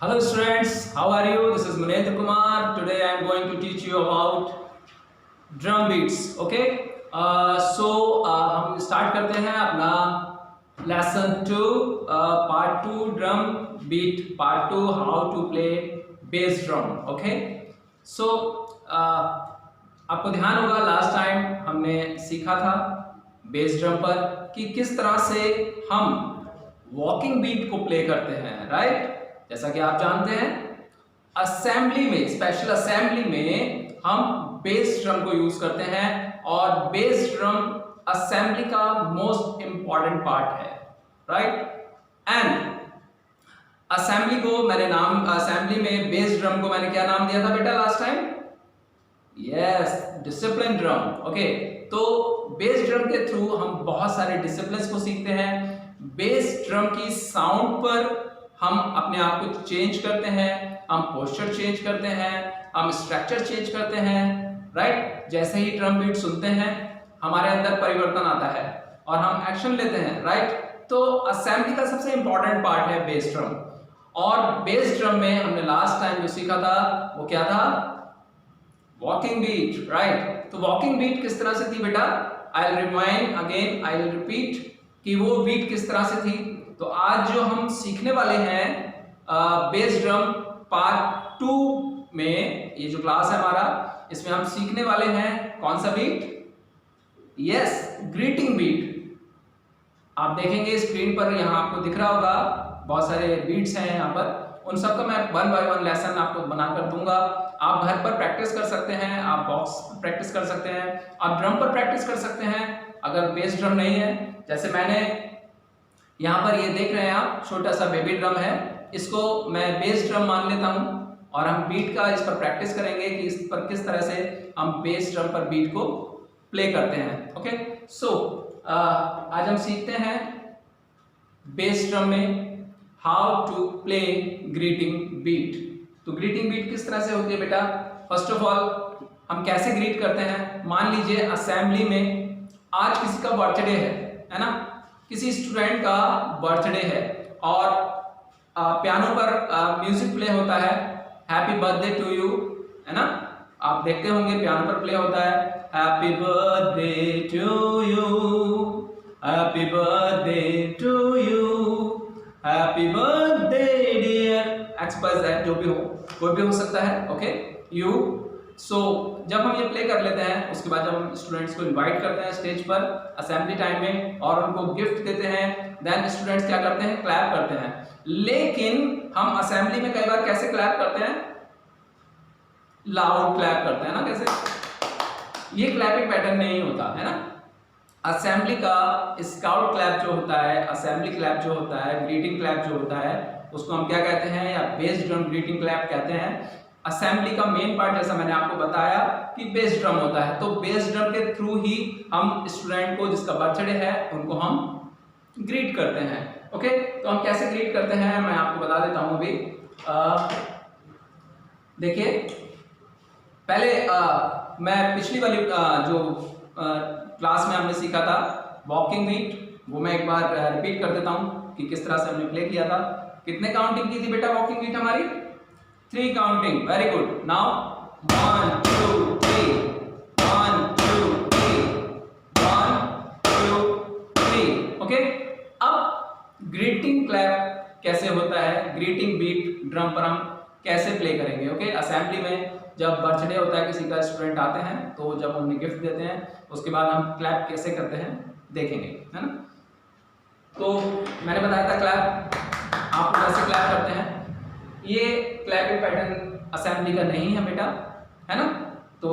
Hello students, how are you? This is Manendra Kumar. Today I am going to teach you about drum beats. Okay? हम start करते हैं अपना lesson 2 part 2 drum beat part 2 how to play bass drum. Okay? So आपको ध्यान होगा last time हमने सीखा था बेस ड्रम पर कि किस तरह से हम वॉकिंग बीट को प्ले करते हैं, राइट? जैसा कि आप जानते हैं असेंबली में, स्पेशल असेंबली में हम बेस ड्रम को यूज करते हैं और बेस ड्रम असेंबली का मोस्ट इंपॉर्टेंट पार्ट है, राइट? एंड असेंबली को मैंने नाम असेंबली में बेस ड्रम को मैंने क्या नाम दिया था बेटा last time? Yes, discipline drum. Okay, तो बेस ड्रम के थ्रू हम बहुत सारे डिसिप्लिन को सीखते हैं. बेस ड्रम की साउंड पर हम अपने आप को चेंज करते हैं, हम पोस्चर चेंज करते हैं, हम स्ट्रक्चर चेंज करते हैं, राइट? जैसे ही ड्रम बीट सुनते हैं हमारे अंदर परिवर्तन आता है और हम एक्शन लेते हैं, राइट? तो असेंबली का सबसे इंपॉर्टेंट पार्ट है बेस ड्रम. और बेस ड्रम में हमने लास्ट टाइम जो सीखा था वो क्या था? Walking beat, right? तो वॉकिंग बीट किस तरह से थी बेटा? I will remind again, I will repeat कि वो बीट किस तरह से थी. तो आज जो हम सीखने वाले हैं बेस ड्रम पार्ट 2 में, ये जो क्लास है हमारा, इसमें हम सीखने वाले हैं कौन सा बीट? Yes, greeting beat. आप देखेंगे स्क्रीन पर, यहाँ आपको दिख रहा होगा बहुत सारे बीट्स हैं यहाँ पर. उन सबका मैं 1 बाय 1 लेसन आपको बनाकर दूंगा. आप घर पर प्रैक्टिस कर सकते हैं, आप बॉक्स पर प्रैक्टिस कर सकते हैं, आप ड्रम पर प्रैक्टिस कर सकते हैं अगर बेस ड्रम नहीं है. जैसे मैंने यहाँ पर ये देख रहे हैं आप, छोटा सा बेबी ड्रम है, इसको मैं बेस ड्रम मान लेता हूँ और हम बीट का इस पर प्रैक्टिस करेंगे कि इस पर किस तरह से हम बेस ड्रम पर बीट को प्ले करते हैं. ओके, सो आज हम सीखते हैं बेस ड्रम में how to play greeting beat. तो ग्रीटिंग बीट किस तरह से होती है बेटा? फर्स्ट ऑफ ऑल हम कैसे ग्रीट करते हैं? मान लीजिए असेंबली में आज किसी का बर्थडे है ना? किसी स्टूडेंट का बर्थडे है और पियानो पर म्यूजिक प्ले होता है, हैप्पी बर्थडे टू यू, है ना? आप देखते होंगे पियानो पर प्ले होता है happy birthday to you, happy birthday to you, happy birthday dear XYZ, जो भी हो, कोई भी हो सकता है. Okay, you. सो जब हम ये प्ले कर लेते हैं, उसके बाद जब हम स्टूडेंट्स को इनवाइट करते हैं स्टेज पर असेंबली टाइम में और उनको गिफ्ट देते हैं, देन स्टूडेंट्स क्या करते हैं? क्लैप करते हैं. लेकिन हम असेंबली में कई बार कैसे क्लैप करते हैं? लाउड क्लैप करते हैं ना, कैसे? ये क्लैपिंग पैटर्न नहीं होता है ना. असेंबली का स्काउट क्लैप जो होता है, असेंबली क्लैप जो होता है, ग्रीटिंग क्लैप जो होता है, उसको हम क्या कहते हैं? या बेस ड्रम ग्रीटिंग क्लैप कहते हैं. असेंबली का मेन पार्ट, जैसा मैंने आपको बताया, कि बेस ड्रम होता है. तो बेस ड्रम के थ्रू ही हम स्टूडेंट को जिसका बर्थडे है उनको हम ग्रीट करते हैं. ओके, तो हम कैसे ग्रीट करते हैं मैं आपको बता देता हूं अभी. देखिए, पहले मैं पिछली वाली जो क्लास में हमने सीखा था वॉकिंग बीट, वो मैं एक बार रिपीट कर देता हूं कि किस तरह से हमने प्ले किया था. कितने काउंटिंग की थी बेटा वॉकिंग बीट हमारी? 3 counting. Very good. Now 1 2 3, 1 2 3, 1 2 3. Okay, अब ग्रीटिंग क्लैप कैसे होता है? ग्रीटिंग बीट ड्रम पर हम कैसे प्ले करेंगे? ओके, असेंबली में जब बर्थडे होता है किसी का, स्टूडेंट आते हैं, तो जब उन्हें गिफ्ट देते हैं उसके बाद हम क्लैप कैसे करते हैं देखेंगे, है ना? तो मैंने बताया था क्लैप आप कैसे क्लैप करते हैं. ये क्लैपिंग पैटर्न असेंबली का नहीं है बेटा, है ना? तो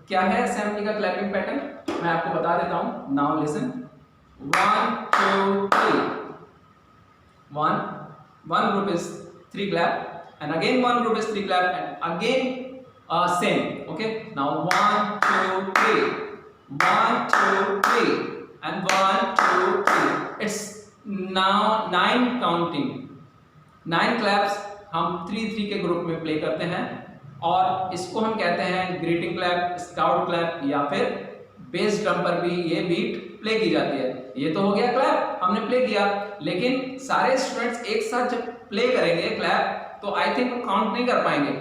क्या है असेंबली का क्लैपिंग पैटर्न? मैं आपको बता देता हूं. Now listen. 1 2 3. One group is 3 clap, and again one group is 3 clap, and again same. Okay, now 1 2 3, 1 2 3, and 1 2 3. It's now 9 counting. 9 claps हम 3-3 के ग्रुप में प्ले करते हैं और इसको हम कहते हैं ग्रीटिंग क्लैप, स्काउट क्लैप, या फिर बेस ड्रम पर भी ये बीट प्ले की जाती है. ये तो हो गया क्लैप, हमने प्ले किया, लेकिन सारे स्टूडेंट्स एक साथ जब प्ले करेंगे क्लैप तो आई थिंक काउंट नहीं कर पाएंगे।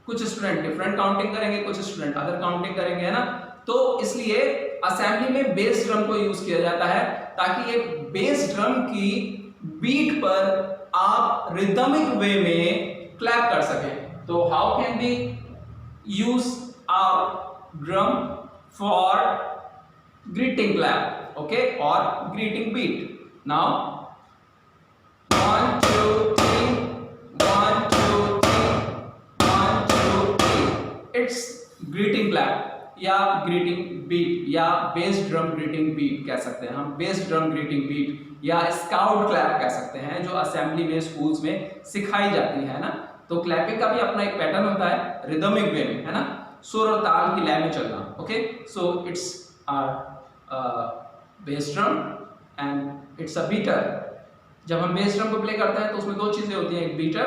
कुछ स्टूडेंट डिफरेंट काउंटिंग करेंगे, कुछ स्टूडेंट अदर काउंटिंग करेंगे, है ना। तो इसलिए असेंबली में बेस ड्रम को यूज किया जाता है ताकि ये बेस ड्रम की बीट पर आप रिदमिक वे में क्लैप कर सकें। तो how can be use our drum for greeting clap, okay, और greeting beat. Now 1 2 3 1 2 3 1 2 3 it's greeting clap या ग्रीटिंग बीट या बेस ड्रम ग्रीटिंग बीट कह सकते हैं हम। बेस ड्रम ग्रीटिंग बीट या स्काउट क्लैप कह सकते हैं, जो असेंबली में स्कूल्स में सिखाई जाती है ना। तो क्लैपिंग का भी अपना एक पैटर्न होता है रिदमिक वे में, है ना, सुर और ताल की लय में चलना। Okay, so it's bass drum and it's a beater. जब हम बेस ड्रम को प्ले करते हैं तो उसमें दो चीजें होती हैं, एक beater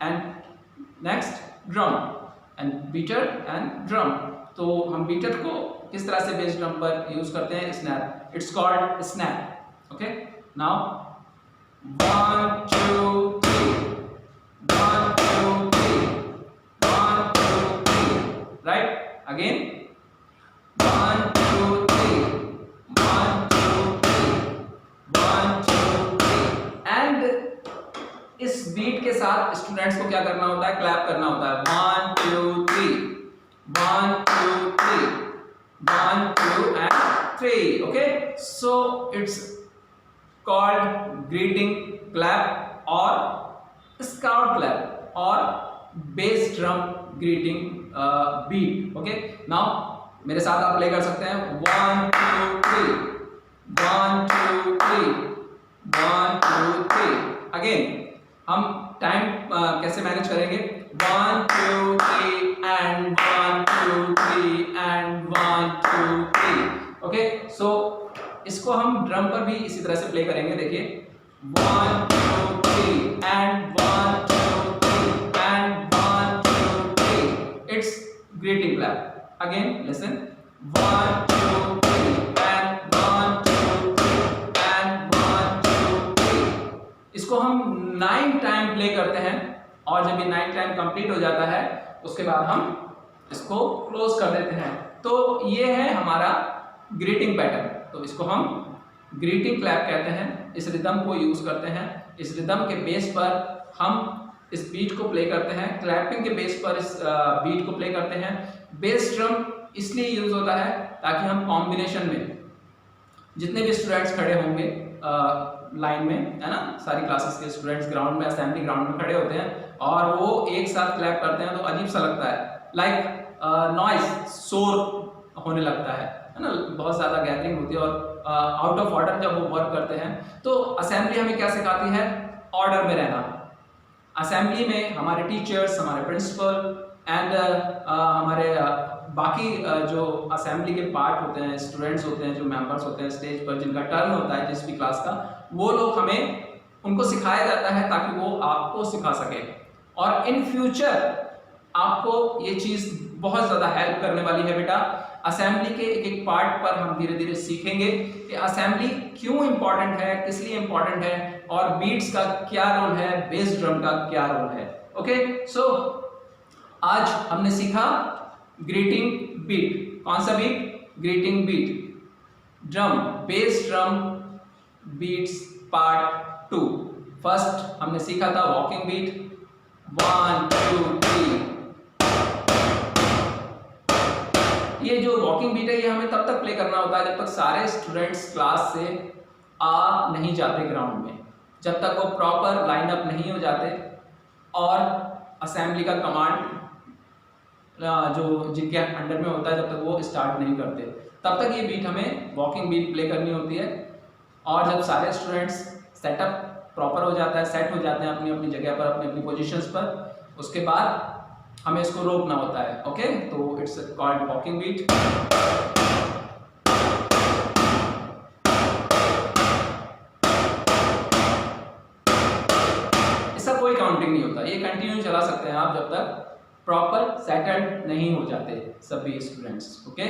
and next drum, and beater and drum. तो हम बीटर को किस तरह से बेस ड्रम पर यूज करते हैं, snap, it's called snap. Okay, now 1 2 3 1 2 3 1 2 3 right, again 1 2 3 1 2 3 1 2 3 and इस बीट के साथ स्टूडेंट्स को क्या करना होता है, क्लैप करना होता है। 1 2 3 1 2 3 1 2 and 3। okay, so it's called greeting clap or scout clap or bass drum greeting beat। okay, now मेरे साथ आप प्ले कर सकते हैं 1 2 3 1 2 3 1 2 3। अगेन हम टाइम कैसे मैनेज करेंगे, 1 2 3 and 1 2 3 and 1 2 3। ओके, सो इसको हम ड्रम पर भी इसी तरह से प्ले करेंगे। देखिए 1 2 3 and 1 2 3 and 1 2 3 it's greeting clap. Again listen 1 2 3 and 1 2 3 and 1 2 3। इसको हम 9 टाइम प्ले करते हैं और जब ये 9 टाइम कंप्लीट हो जाता है उसके बाद हम इसको क्लोज कर देते हैं। तो ये है हमारा ग्रीटिंग पैटर्न। तो इसको हम ग्रीटिंग क्लैप कहते हैं। इस रिदम को यूज करते हैं, इस रिदम के बेस पर हम इस बीट को प्ले करते हैं, क्लैपिंग के बेस पर इस बीट को प्ले करते हैं। बेस ड्रम इसलिए यूज होता है ताकि हम कॉम्बिनेशन में जितने भी स्टूडेंट्स खड़े होंगे लाइन में, है ना, सारी क्लासेस के स्टूडेंट्स ग्राउंड में, असेंबली ग्राउंड में खड़े होते हैं और वो एक साथ क्लैप करते हैं तो अजीब सा लगता है, लाइक नॉइज, शोर होने लगता है ना, बहुत ज़्यादा गैदरिंग होती है और आउट ऑफ ऑर्डर जब वो वर्क करते हैं। तो असेंबली हमें क्या सिखाती है, ऑर्डर में रहना। असेंबली में हमारे टीचर्स, हमारे प्रिंसिपल एंड हमारे बाकी जो असेंबली के पार्ट होते हैं, स्टूडेंट्स होते हैं, जो मेंबर्स होते हैं स्टेज पर, जिनका टर्न होता है जिस भी क्लास का, वो लोग हमें उनको सिखाया जाता है ताकि वो आपको सिखा सके। और इन फ्यूचर आपको ये चीज़ बहुत ज़्यादा हेल्प करने वाली है बेटा। असेंबली के एक एक पार्ट पर हम धीरे धीरे सीखेंगे कि असेंबली क्यों इंपॉर्टेंट है, किस लिए इंपॉर्टेंट है और बीट्स का क्या रोल है, बेस ड्रम का क्या रोल है। ओके, सो आज हमने सीखा ग्रीटिंग बीट। कौन सा beat, greeting beat, drum, bass drum beats part 2। First हमने सीखा था वॉकिंग बीट, 1 2 3। ये जो वॉकिंग बीट है ये हमें तब तक प्ले करना होता है जब तक सारे स्टूडेंट्स क्लास से आ नहीं जाते ग्राउंड में, जब तक वो प्रॉपर लाइनअप नहीं हो जाते और असेंबली का कमांड जो जिनके अंडर में होता है जब तक वो स्टार्ट नहीं करते, तब तक ये बीट हमें वॉकिंग बीट प्ले करनी होती है। और जब सारे स्टूडेंट्स सेटअप प्रॉपर हो जाता है, सेट हो जाते हैं अपनी अपनी जगह पर, अपनी अपनी पोजीशंस पर, उसके बाद हमें इसको रोकना होता है। ओके, तो इट्स कॉल्ड वॉकिंग बीट। इसका कोई काउंटिंग नहीं होता, ये कंटिन्यू चला सकते हैं आप जब तक प्रॉपर सेटल्ड नहीं हो जाते सभी स्टूडेंट्स। ओके,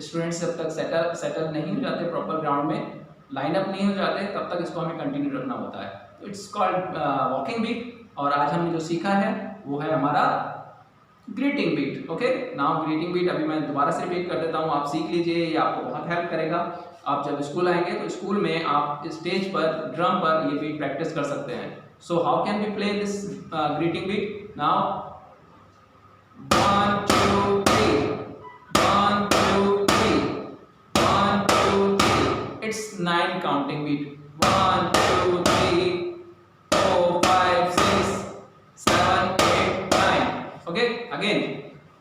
स्टूडेंट्स जब तक सेटल नहीं हो जाते प्रॉपर ग्राउंड में, लाइनअप नहीं हो जाते तब तक इसको हमें कंटिन्यू रखना होता है। तो इट्स कॉल्ड वॉकिंग बीट। और आज हमने जो सीखा है वो है हमारा greeting beat. Okay, now greeting beat अभी मैं दोबारा से रिपीट कर देता हूँ, आप सीख लीजिए, ये आपको बहुत हेल्प करेगा। आप जब स्कूल आएंगे तो स्कूल में आप स्टेज पर ड्रम पर ये बीट प्रैक्टिस कर सकते हैं। So how can we play this greeting beat? Now 1 2 3 1 2 3 1 2 3 it's 9 counting beat. 1 2 3 4 5 6 7 8 9। Okay, again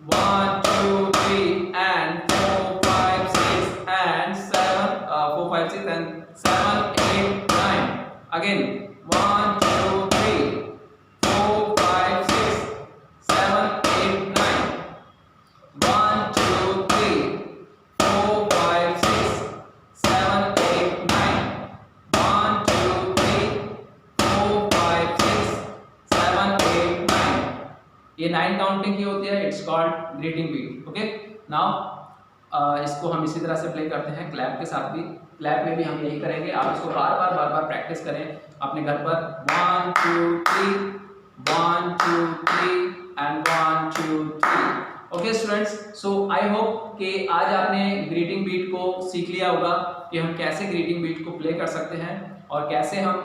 1 2 3 and 4 5 6 and 7 4 5 6 and 7 8 9 again 1 2 3 4 5 6 7 8 9 1 2 3 4 5 6 7 8 9 1 2 3 4 5 6 7 8 9। ये 9 काउंटिंग की होती है, it's called greeting beat. Okay, now इसको हम इसी तरह से प्ले करते हैं क्लैप के साथ भी। क्लैप में भी हम यही करेंगे, आप इसको बार बार प्रैक्टिस करें अपने घर पर। 1 2 3 1 2 3 and 1 2 3। Okay students, so I hope कि आज आपने ग्रीटिंग बीट को सीख लिया होगा कि हम कैसे ग्रीटिंग बीट को प्ले कर सकते हैं और कैसे हम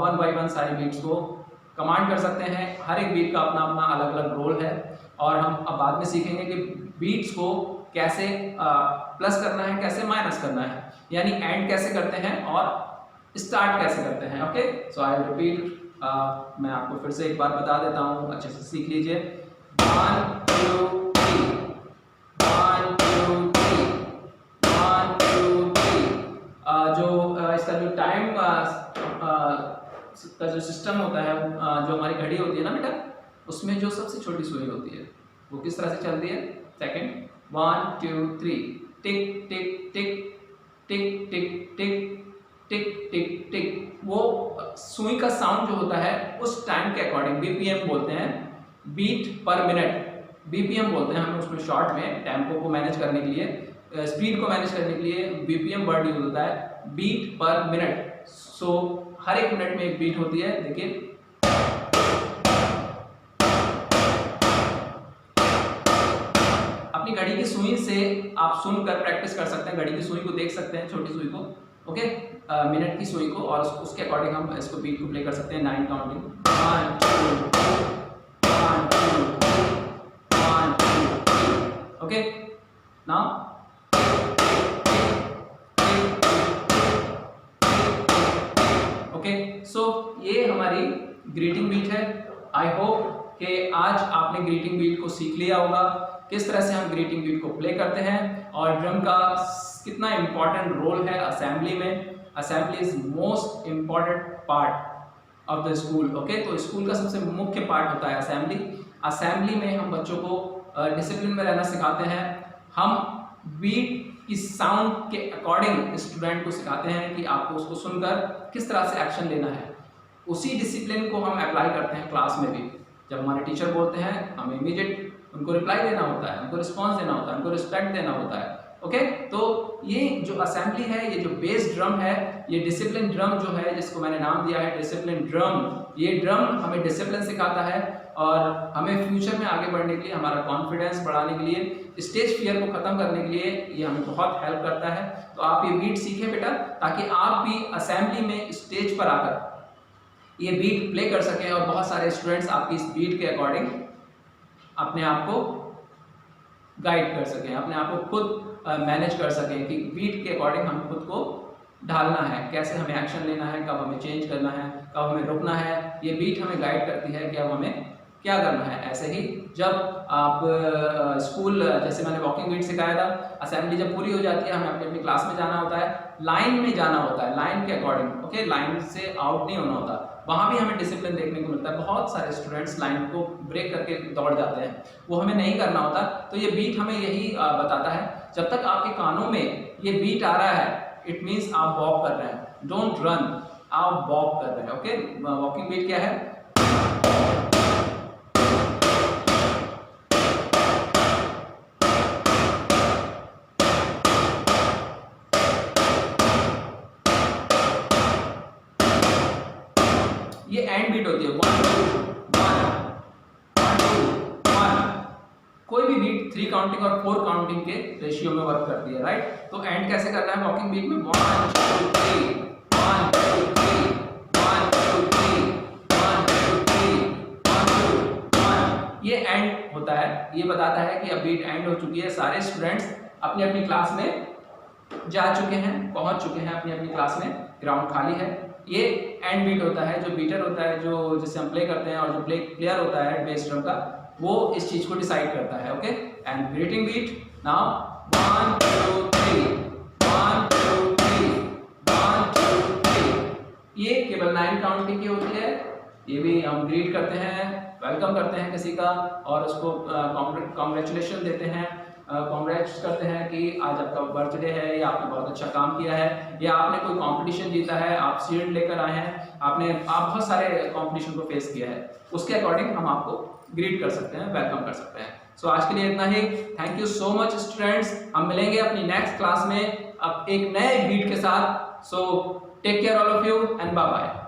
1 बाय 1 सारी बीट्स को कमांड कर सकते हैं। हर एक बीट का अपना अपना अलग अलग रोल है और हम अब बाद में सीखेंगे कि बीट्स को कैसे प्लस करना है, कैसे माइनस करना है, यानी एंड कैसे करते हैं और स्टार्ट कैसे करते हैं। Okay, so I will repeat, मैं आपको फिर से एक बार बता देता हूँ, अच्छे से सीख लीजिए। 1 2 3 1 2 3 1 2 3। जो इसका जो टाइम का जो सिस्टम होता है, जो हमारी घड़ी होती है ना बेटा, उसमें जो सबसे छोटी सुई होती है वो किस तरह से चलती है? सेकंड 1 2 3 टिक टिक टिक टिक टिक टिक टिक टिक टिक। वो सुई का साउंड जो होता है उस टाइम के अकॉर्डिंग बीपीएम बोलते हैं, बीट पर मिनट बीपीएम बोलते हैं हम उसमें शॉर्ट में। टेम्पो को मैनेज करने के लिए, स्पीड को मैनेज करने के लिए बीपीएम वर्ड यूज होता है, बीट पर मिनट। सो हर एक मिनट में एक बीट होती है। देखिए अपनी घड़ी की सुई से आप सुनकर प्रैक्टिस कर सकते हैं, घड़ी की सुई को देख सकते हैं, छोटी सुई को, ओके, मिनट की सुई को, और उसके अकॉर्डिंग हम इसको बीट को प्ले कर सकते हैं। 9 काउंटिंग 1 2 1 2 1 2। ओके, नाउ सो ये हमारी ग्रीटिंग बीट है। आई होप कि आज आपने ग्रीटिंग बीट को सीख लिया होगा, किस तरह से हम ग्रीटिंग बीट को प्ले करते हैं और ड्रम का कितना इम्पॉर्टेंट रोल है असेंबली में। Assembly is most important part of the school. Okay, तो स्कूल का सबसे मुख्य पार्ट होता है असेंबली। असेंबली में हम बच्चों को डिसिप्लिन में रहना सिखाते हैं। हम बीट की साउंड के अकॉर्डिंग स्टूडेंट को सिखाते हैं कि आपको उसको सुनकर किस तरह से एक्शन लेना है। उसी डिसिप्लिन को हम अप्लाई करते हैं क्लास में भी। जब हमारे टीचर बोलते हैं हमें इमीडिएट उनको रिप्लाई देना होता है, उनको रिस्पॉन्स देना होता है, उनको रिस्पेक्ट देना होता है। ओके, तो ये जो असेंबली है, ये जो बेस ड्रम है, ये डिसिप्लिन ड्रम जो है, जिसको मैंने नाम दिया है डिसिप्लिन ड्रम, ये ड्रम हमें डिसिप्लिन सिखाता है और हमें फ्यूचर में आगे बढ़ने के लिए, हमारा कॉन्फिडेंस बढ़ाने के लिए, स्टेज फियर को खत्म करने के लिए ये हमें बहुत हेल्प करता है। तो आप ये बीट सीखें बेटा, ताकि आप भी असेंबली में स्टेज पर आकर ये बीट प्ले कर सकें और बहुत सारे स्टूडेंट्स आपकी इस बीट के अकॉर्डिंग अपने आप को गाइड कर सकें, अपने आप को खुद मैनेज कर सकें कि बीट के अकॉर्डिंग हमें खुद को ढालना है, कैसे हमें एक्शन लेना है, कब हमें चेंज करना है, कब हमें रुकना है। ये बीट हमें गाइड करती है कि अब हमें क्या करना है। ऐसे ही जब आप स्कूल, जैसे मैंने वॉकिंग बीट सिखाया था, असेंबली जब पूरी हो जाती है हमें अपनी अपनी क्लास में जाना होता है, लाइन में जाना होता है, लाइन के अकॉर्डिंग। ओके, लाइन से आउट नहीं होना होता, वहाँ भी हमें डिसिप्लिन देखने को मिलता है। बहुत सारे स्टूडेंट्स लाइन को ब्रेक करके दौड़ जाते हैं, वो हमें नहीं करना होता। तो ये बीट हमें यही बताता है, जब तक आपके कानों में ये बीट आ रहा है, इट मीन्स आप वॉक कर रहे हैं, डोंट रन, आप वॉक कर रहे हैं। ओके, वॉकिंग बीट क्या है? 3 काउंटिंग और 4 काउंटिंग के रेशियो में वर्क करती है, राइट। तो एंड कैसे करना है वॉकिंग बीट में, 1 2 3 1 2 3 1 2 3 1 2 3 1 2 1, ये एंड होता है। ये बताता है कि अब बीट एंड हो चुकी है, सारे स्टूडेंट्स अपनी अपनी क्लास में जा चुके हैं, पहुंच चुके हैं अपनी अपनी क्लास में, ग्राउंड खाली है। ये एंड बीट होता है। जो बीटर होता है, जो जिससे हम प्ले करते हैं, और जो प्लेयर होता है बेस ड्रम का, वो इस चीज को डिसाइड करता है, okay. And greeting beat now 1 2 3 1 2 3 1 2 3, ये केवल 9 काउंटिंग की होती है। ये भी हम ग्रीट करते हैं, वेलकम करते हैं किसी का, और उसको कॉन्ग्रेचुलेशन देते हैं, कॉन्ग्रेट्स करते हैं कि आज आपका बर्थडे है, या आपने बहुत अच्छा काम किया है, या आपने कोई कंपटीशन जीता है, आप शील्ड लेकर आए हैं, आप बहुत सारे कंपटीशन को फेस किया है, उसके अकॉर्डिंग हम आपको ग्रीट कर सकते हैं, वेलकम कर सकते हैं। सो आज के लिए इतना ही। Thank you so much students. हम मिलेंगे अपनी नेक्स्ट क्लास में अब एक नए बीट के साथ। So take care all of you and bye bye.